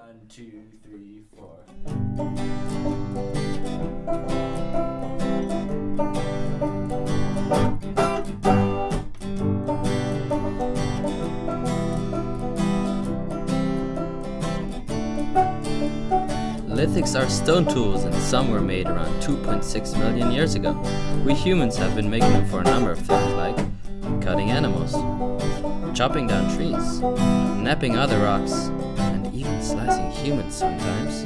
1, 2, 3, 4. Lithics are stone tools, and some were made around 2.6 million years ago. We humans have been making them for a number of things, like cutting animals, chopping down trees, napping other rocks, and even slicing humans sometimes.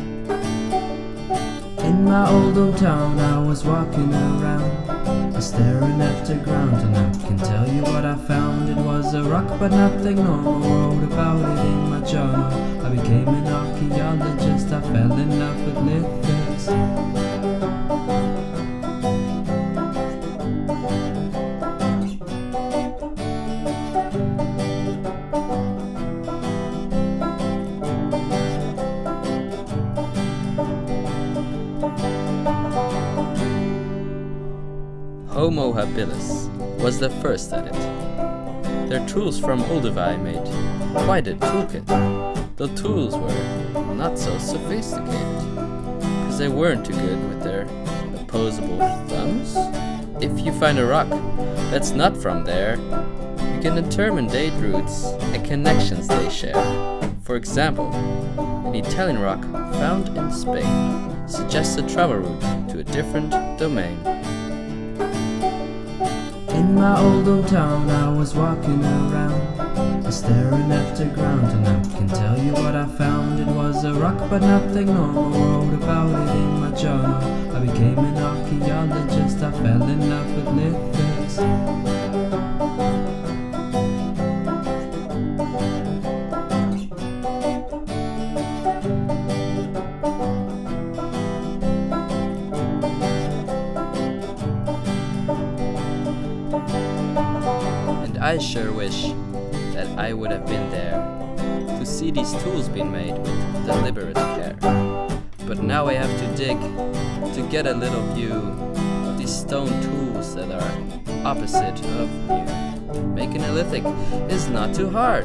In my old town I was walking around, staring at the ground, and I can tell you what I found. It was a rock but nothing normal, wrote about it in my journal. I became an archaeologist, I fell in love with lithics. Homo habilis was the first at it. Their tools from Olduvai made quite a toolkit. The tools were not so sophisticated, because they weren't too good with their opposable thumbs. If you find a rock that's not from there, you can determine date roots and connections they share. For example, an Italian rock found in Spain suggests a travel route to a different domain. In my old town I was walking around, staring at the ground, and I can tell you what I found. It was a rock but nothing normal, wrote about it in my journal. I became an archaeologist, I fell in love with lithics. I sure wish that I would have been there to see these tools being made with deliberate care. But now I have to dig to get a little view of these stone tools that are opposite of new. Making a lithic is not too hard.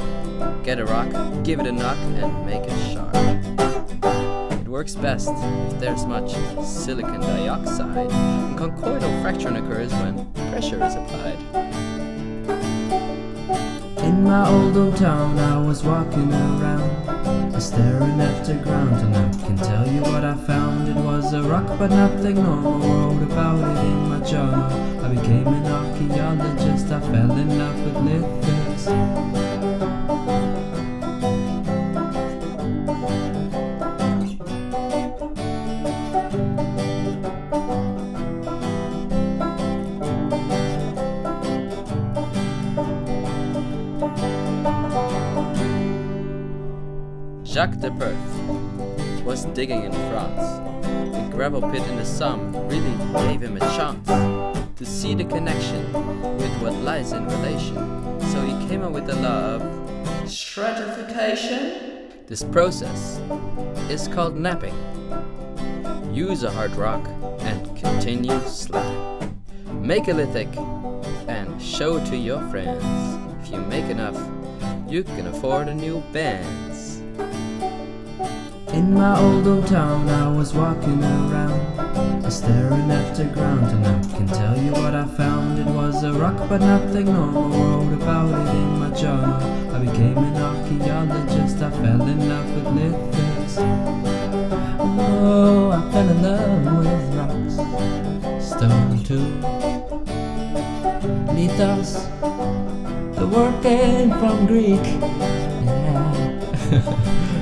Get a rock, give it a knock, and make it sharp. It works best if there's much silicon dioxide, and conchoidal fracturing occurs when pressure is applied. In my old town I was walking around, staring at the ground, and I can tell you what I found. It was a rock but nothing normal, wrote about it in my journal. I became an archaeologist, I fell in love with lithics. Jacques de Perth was digging in France. The gravel pit in the Somme really gave him a chance to see the connection with what lies in relation. So he came up with the law of stratification. This process is called napping. Use a hard rock and continue slapping. Make a lithic and show to your friends. If you make enough, you can afford a new band. In my old town I was walking around, staring at the ground, and I can tell you what I found. It was a rock but nothing normal, wrote about it in my journal. I became an archaeologist, I fell in love with lithics. Oh, I fell in love with rocks, stone tools, lithos. The word came from Greek, yeah.